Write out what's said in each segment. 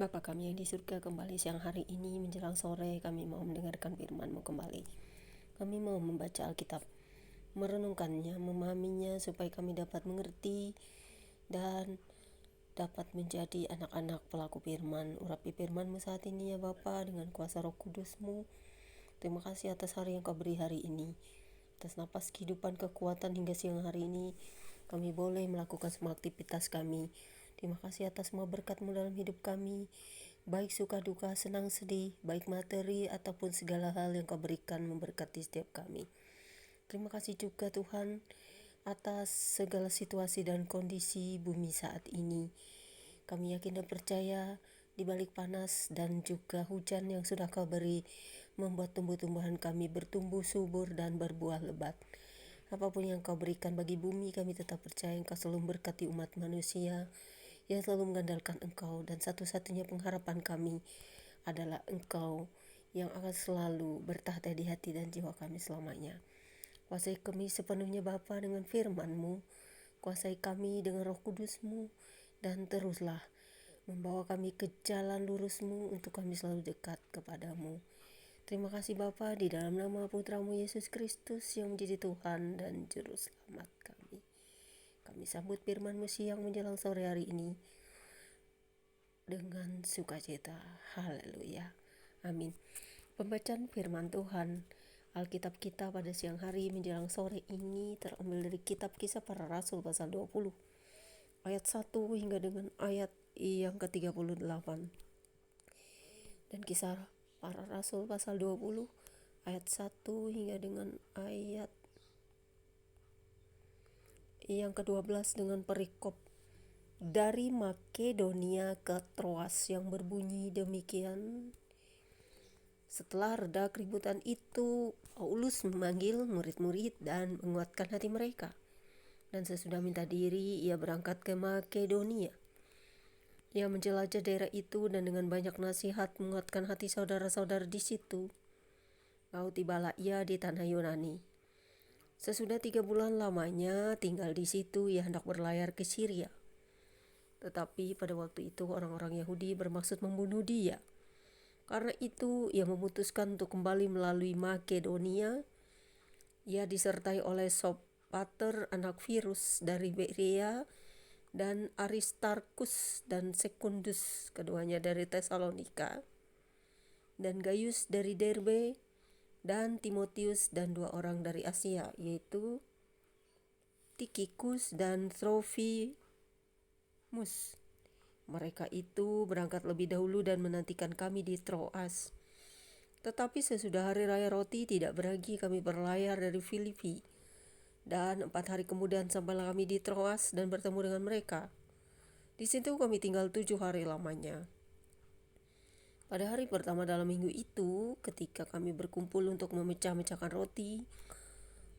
Bapa kami yang di surga, kembali siang hari ini menjelang sore kami mau mendengarkan firman-Mu kembali. Kami mau membaca Alkitab, merenungkannya, memahaminya supaya kami dapat mengerti dan dapat menjadi anak-anak pelaku firman. Urapi firman-Mu saat ini ya Bapa, dengan kuasa Roh Kudus-Mu. Terima kasih atas hari yang Kau beri hari ini, atas napas kehidupan, kekuatan hingga siang hari ini kami boleh melakukan semua aktivitas kami. Terima kasih atas semua berkat-Mu dalam hidup kami, baik suka duka, senang sedih, baik materi ataupun segala hal yang Kau berikan memberkati setiap kami. Terima kasih juga Tuhan atas segala situasi dan kondisi bumi saat ini. Kami yakin dan percaya di balik panas dan juga hujan yang sudah Kau beri membuat tumbuh-tumbuhan kami bertumbuh subur dan berbuah lebat. Apapun yang Kau berikan bagi bumi, kami tetap percaya Engkau selalu memberkati umat manusia yang selalu mengandalkan Engkau, dan satu-satunya pengharapan kami adalah Engkau yang akan selalu bertahta di hati dan jiwa kami selamanya. Kuasai kami sepenuhnya Bapa dengan firman-Mu, kuasai kami dengan Roh Kudus-Mu, dan teruslah membawa kami ke jalan lurus-Mu untuk kami selalu dekat kepadamu. Terima kasih Bapa, di dalam nama Putra-Mu Yesus Kristus yang menjadi Tuhan dan Juru Selamat kami. Kami sambut firman-Mu siang menjelang sore hari ini dengan sukacita. Haleluya. Amin. Pembacaan firman Tuhan Alkitab kita pada siang hari menjelang sore ini terambil dari kitab Kisah Para Rasul pasal 20 ayat 1 hingga dengan ayat yang ke-38, dan Kisah Para Rasul pasal 20 ayat 1 hingga dengan ayat yang ke-12 dengan perikop dari Makedonia ke Troas yang berbunyi demikian. Setelah reda keributan itu, Paulus memanggil murid-murid dan menguatkan hati mereka. Dan sesudah minta diri, ia berangkat ke Makedonia. Ia menjelajah daerah itu dan dengan banyak nasihat menguatkan hati saudara-saudara di situ. Lalu tibalah ia di tanah Yunani. Sesudah 3 bulan lamanya tinggal di situ, ia hendak berlayar ke Syria. Tetapi pada waktu itu orang-orang Yahudi bermaksud membunuh dia. Karena itu ia memutuskan untuk kembali melalui Makedonia. Ia disertai oleh Sopater anak Virus dari Berea dan Aristarkus dan Sekundus, keduanya dari Tesalonika, dan Gaius dari Derbe, dan Timotius dan 2 orang dari Asia, yaitu Tikikus dan Trofimus. Mereka itu berangkat lebih dahulu dan menantikan kami di Troas. Tetapi sesudah hari raya roti tidak beragi, kami berlayar dari Filipi. Dan 4 hari kemudian sampailah kami di Troas dan bertemu dengan mereka. Di situ kami tinggal 7 hari lamanya. Pada hari pertama dalam minggu itu, ketika kami berkumpul untuk memecah-mecahkan roti,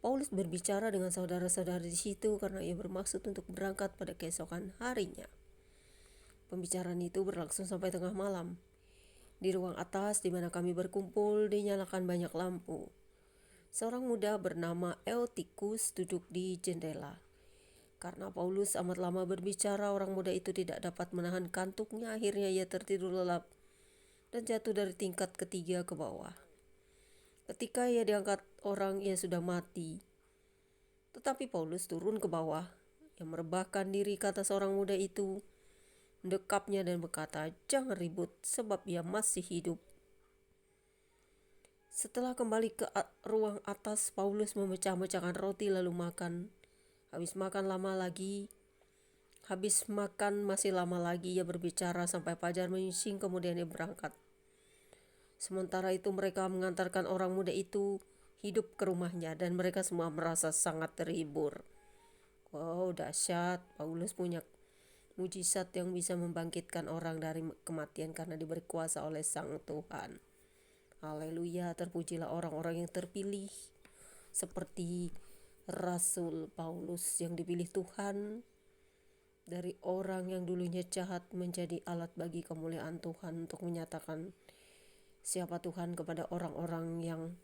Paulus berbicara dengan saudara-saudara di situ karena ia bermaksud untuk berangkat pada keesokan harinya. Pembicaraan itu berlangsung sampai tengah malam. Di ruang atas di mana kami berkumpul dinyalakan banyak lampu. Seorang muda bernama Eutikus duduk di jendela. Karena Paulus amat lama berbicara, orang muda itu tidak dapat menahan kantuknya. Akhirnya ia tertidur lelap dan jatuh dari tingkat ketiga ke bawah. Ketika ia diangkat orang, ia sudah mati. Tetapi Paulus turun ke bawah. Ia merebahkan diri ke atas orang muda itu, mendekapnya dan berkata, "Jangan ribut, sebab ia masih hidup." Setelah kembali ke ruang atas, Paulus memecah-mecahkan roti lalu makan. Habis makan masih lama lagi ia berbicara sampai fajar menyingsing, kemudian ia berangkat. Sementara itu mereka mengantarkan orang muda itu hidup ke rumahnya dan mereka semua merasa sangat terhibur. Wow, dahsyat. Paulus punya mujizat yang bisa membangkitkan orang dari kematian karena diberi kuasa oleh Sang Tuhan. Haleluya, terpujilah orang-orang yang terpilih seperti Rasul Paulus yang dipilih Tuhan dari orang yang dulunya jahat menjadi alat bagi kemuliaan Tuhan untuk menyatakan siapa Tuhan kepada orang-orang yang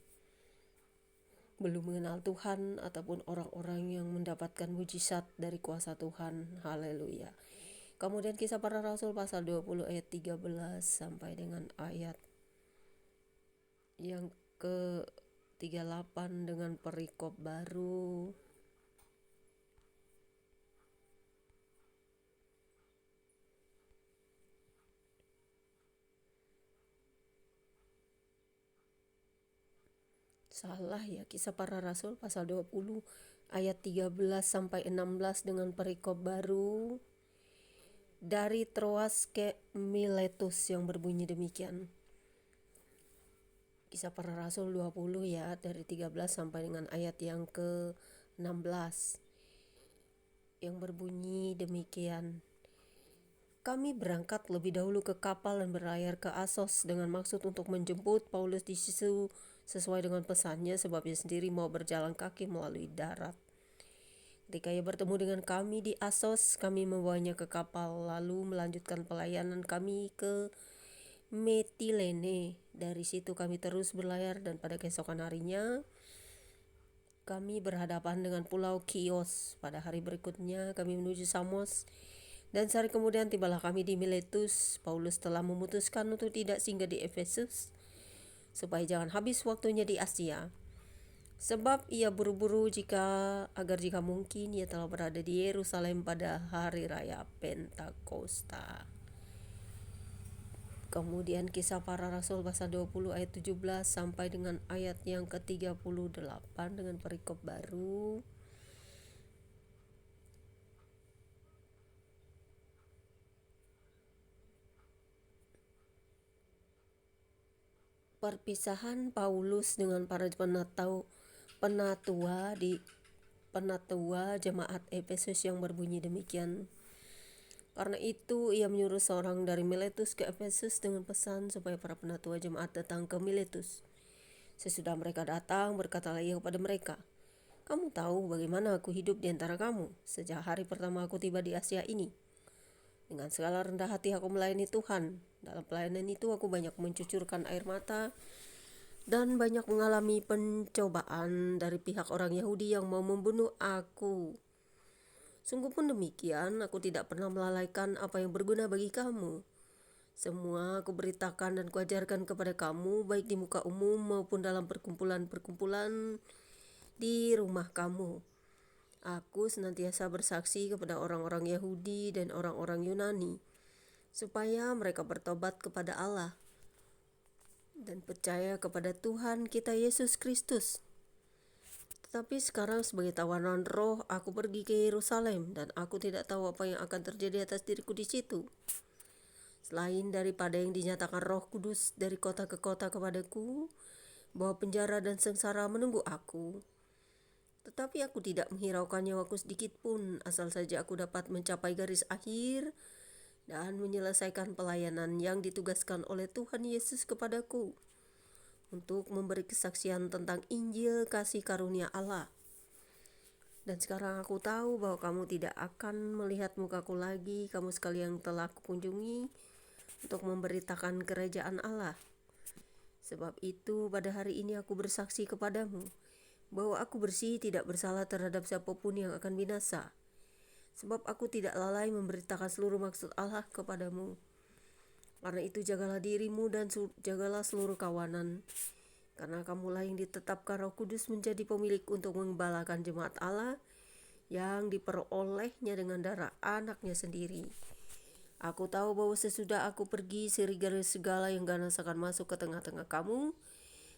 belum mengenal Tuhan ataupun orang-orang yang mendapatkan mujizat dari kuasa Tuhan. Haleluya. Kemudian Kisah Para Rasul pasal 20 ayat 13 sampai dengan ayat yang ke-38 dengan perikop baru. Salah ya, Kisah Para Rasul pasal 20 ayat 13 sampai 16 dengan perikop baru. Dari Troas ke Miletus yang berbunyi demikian. Kisah Para Rasul 20 ya, dari 13 sampai dengan ayat yang ke-16 yang berbunyi demikian. Kami berangkat lebih dahulu ke kapal dan berlayar ke Asos dengan maksud untuk menjemput Paulus di situ sesuai dengan pesannya, sebab ia sendiri mau berjalan kaki melalui darat. Ketika ia bertemu dengan kami di Asos, kami membawanya ke kapal lalu melanjutkan pelayanan kami ke Metilene. Dari situ kami terus berlayar dan pada keesokan harinya kami berhadapan dengan pulau Kios. Pada hari berikutnya kami menuju Samos dan sehari kemudian tibalah kami di Miletus. Paulus telah memutuskan untuk tidak singgah di Efesus supaya jangan habis waktunya di Asia. Sebab ia buru-buru agar jika mungkin ia telah berada di Yerusalem pada hari raya Pentakosta. Kemudian Kisah Para Rasul pasal 20 ayat 17 sampai dengan ayat yang ke-38 dengan perikop baru. Perpisahan Paulus dengan para penatua jemaat Efesus yang berbunyi demikian. Karena itu ia menyuruh seorang dari Miletus ke Efesus dengan pesan supaya para penatua jemaat datang ke Miletus. Sesudah mereka datang, berkatalah ia kepada mereka, "Kamu tahu bagaimana aku hidup di antara kamu sejak hari pertama aku tiba di Asia ini. Dengan segala rendah hati aku melayani Tuhan. Dalam pelayanan itu aku banyak mencucurkan air mata dan banyak mengalami pencobaan dari pihak orang Yahudi yang mau membunuh aku. Sungguh pun demikian, aku tidak pernah melalaikan apa yang berguna bagi kamu. Semua aku beritakan dan kuajarkan kepada kamu, baik di muka umum maupun dalam perkumpulan-perkumpulan di rumah kamu. Aku senantiasa bersaksi kepada orang-orang Yahudi dan orang-orang Yunani, supaya mereka bertobat kepada Allah dan percaya kepada Tuhan kita Yesus Kristus. Tetapi sekarang sebagai tawanan roh, aku pergi ke Yerusalem dan aku tidak tahu apa yang akan terjadi atas diriku di situ. Selain daripada yang dinyatakan Roh Kudus dari kota ke kota kepadaku, bahwa penjara dan sengsara menunggu aku. Tetapi aku tidak menghiraukan nyawaku sedikit pun, asal saja aku dapat mencapai garis akhir dan menyelesaikan pelayanan yang ditugaskan oleh Tuhan Yesus kepadaku untuk memberi kesaksian tentang Injil kasih karunia Allah. Dan sekarang aku tahu bahwa kamu tidak akan melihat mukaku lagi, kamu sekalian yang telah kukunjungi untuk memberitakan kerajaan Allah. Sebab itu pada hari ini aku bersaksi kepadamu bahwa aku bersih, tidak bersalah terhadap siapapun yang akan binasa. Sebab aku tidak lalai memberitakan seluruh maksud Allah kepadamu. Karena itu jagalah dirimu dan jagalah seluruh kawanan. Karena kamulah yang ditetapkan Roh Kudus menjadi pemilik untuk mengembalakan jemaat Allah yang diperolehnya dengan darah anaknya sendiri. Aku tahu bahwa sesudah aku pergi, serigala segala yang ganas akan masuk ke tengah-tengah kamu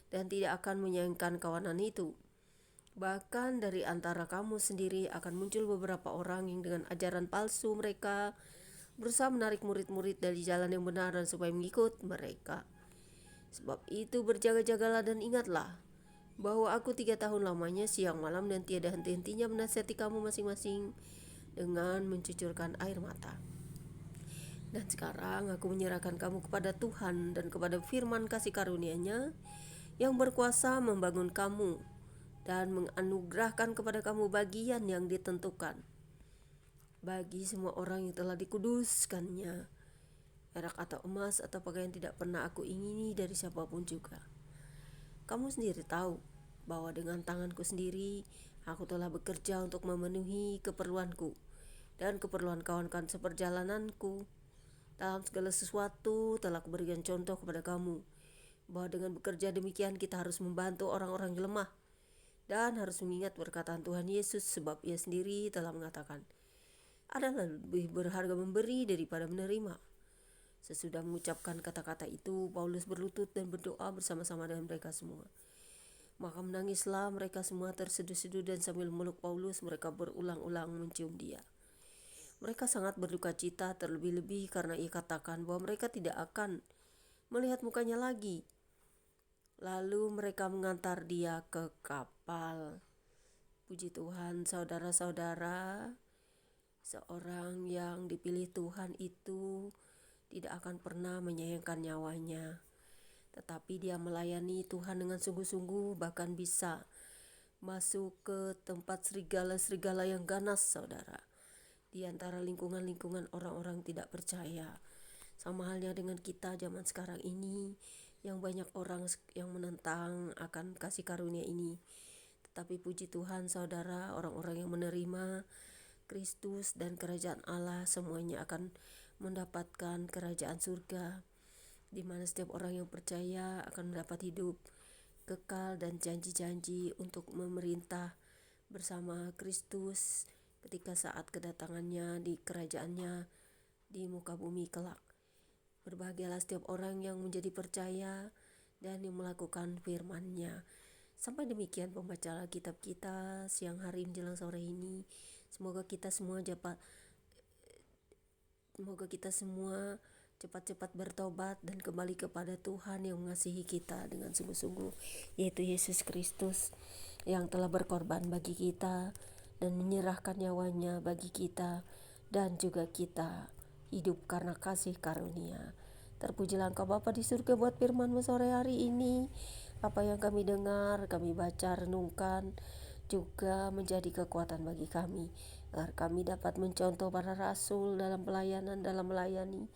dan tidak akan menyayangkan kawanan itu. Bahkan dari antara kamu sendiri akan muncul beberapa orang yang dengan ajaran palsu mereka berusaha menarik murid-murid dari jalan yang benar dan supaya mengikut mereka. Sebab itu berjaga-jagalah dan ingatlah bahwa aku 3 tahun lamanya siang malam dan tiada henti-hentinya menasihati kamu masing-masing dengan mencucurkan air mata. Dan sekarang aku menyerahkan kamu kepada Tuhan dan kepada firman kasih karunia-Nya yang berkuasa membangun kamu dan menganugerahkan kepada kamu bagian yang ditentukan bagi semua orang yang telah dikuduskannya, perak atau emas atau pakaian tidak pernah aku ingini dari siapapun juga. Kamu sendiri tahu bahwa dengan tanganku sendiri aku telah bekerja untuk memenuhi keperluanku dan keperluan kawan-kawan seperjalananku. Dalam segala sesuatu telah kuberikan contoh kepada kamu, bahwa dengan bekerja demikian kita harus membantu orang-orang yang lemah dan harus mengingat perkataan Tuhan Yesus, sebab Ia sendiri telah mengatakan, adalah lebih berharga memberi daripada menerima. Sesudah mengucapkan kata-kata itu, Paulus berlutut dan berdoa bersama-sama dengan mereka semua. Maka menangislah mereka semua terseduh-seduh, dan sambil memeluk Paulus mereka berulang-ulang mencium dia. Mereka sangat berduka cita, terlebih-lebih karena ia katakan bahwa mereka tidak akan melihat mukanya lagi. Lalu mereka mengantar dia ke kapal. Puji Tuhan, saudara-saudara, seorang yang dipilih Tuhan itu tidak akan pernah menyayangkan nyawanya, tetapi dia melayani Tuhan dengan sungguh-sungguh, bahkan bisa masuk ke tempat serigala-serigala yang ganas, saudara, di antara lingkungan-lingkungan orang-orang tidak percaya. Sama halnya dengan kita zaman sekarang ini, yang banyak orang yang menentang akan kasih karunia ini. Tetapi puji Tuhan, saudara, orang-orang yang menerima Kristus dan kerajaan Allah semuanya akan mendapatkan kerajaan surga, di mana setiap orang yang percaya akan mendapat hidup kekal dan janji-janji untuk memerintah bersama Kristus ketika saat kedatangannya di kerajaannya di muka bumi kelak. Berbahagialah setiap orang yang menjadi percaya dan yang melakukan firman-Nya. Sampai demikian pembacaan kitab kita siang hari menjelang sore ini. Semoga kita semua cepat-cepat bertobat dan kembali kepada Tuhan yang mengasihi kita dengan sungguh-sungguh, yaitu Yesus Kristus yang telah berkorban bagi kita dan menyerahkan nyawanya bagi kita, dan juga kita hidup karena kasih karunia. Terpujilah Engkau Bapa di surga buat firman-Mu sore hari ini. Apa yang kami dengar, kami baca, renungkan, juga menjadi kekuatan bagi kami, agar kami dapat mencontoh para rasul dalam pelayanan, dalam melayani,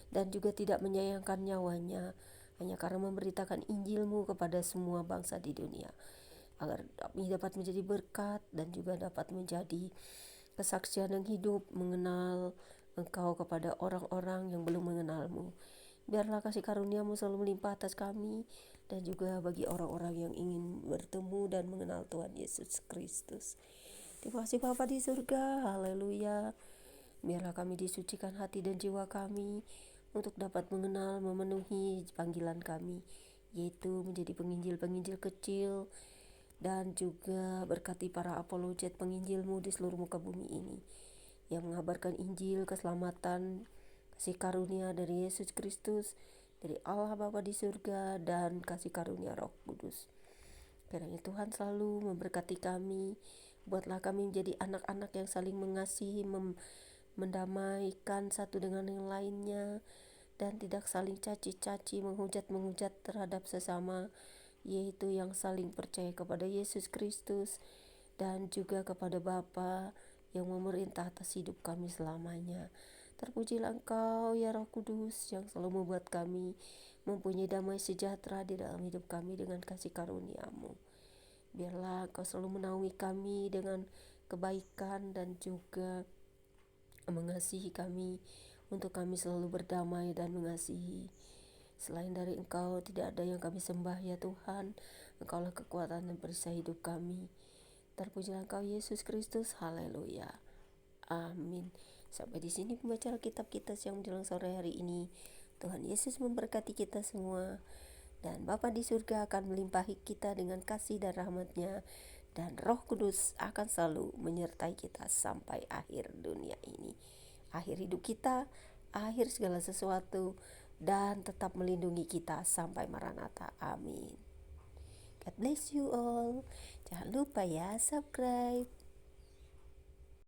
dan juga tidak menyayangkan nyawanya hanya karena memberitakan Injil-Mu kepada semua bangsa di dunia, agar kami dapat menjadi berkat dan juga dapat menjadi kesaksian yang hidup mengenal Engkau kepada orang-orang yang belum mengenal-Mu. Biarlah kasih karunia-Mu selalu melimpah atas kami dan juga bagi orang-orang yang ingin bertemu dan mengenal Tuhan Yesus Kristus. Terima kasih Bapa di surga, haleluya. Biarlah kami disucikan hati dan jiwa kami untuk dapat mengenal, memenuhi panggilan kami, yaitu menjadi penginjil-penginjil kecil, dan juga berkati para apologet penginjil-Mu di seluruh muka bumi ini, yang mengabarkan Injil keselamatan, kasih karunia dari Yesus Kristus, dari Allah Bapa di surga, dan kasih karunia Roh Kudus. Kiranya Tuhan selalu memberkati kami. Buatlah kami menjadi anak-anak yang saling mengasihi, mendamaikan satu dengan yang lainnya, dan tidak saling caci-caci, menghujat-menghujat terhadap sesama, yaitu yang saling percaya kepada Yesus Kristus dan juga kepada Bapa yang memerintah atas hidup kami selamanya. Terpujilah Engkau ya Roh Kudus, yang selalu membuat kami mempunyai damai sejahtera di dalam hidup kami dengan kasih karunia-Mu. Biarlah Engkau selalu menaungi kami dengan kebaikan dan juga mengasihi kami, untuk kami selalu berdamai dan mengasihi. Selain dari Engkau tidak ada yang kami sembah ya Tuhan. Engkaulah kekuatan dan perisai hidup kami. Terpujilah Engkau Yesus Kristus, haleluya, amin. Sampai di sini pembacaan kitab kita siang menjelang sore hari ini. Tuhan Yesus memberkati kita semua, dan Bapa di surga akan melimpahi kita dengan kasih dan rahmat-Nya, dan Roh Kudus akan selalu menyertai kita sampai akhir dunia ini, akhir hidup kita, akhir segala sesuatu, dan tetap melindungi kita sampai Maranatha. Amin. God bless you all. Jangan lupa ya subscribe.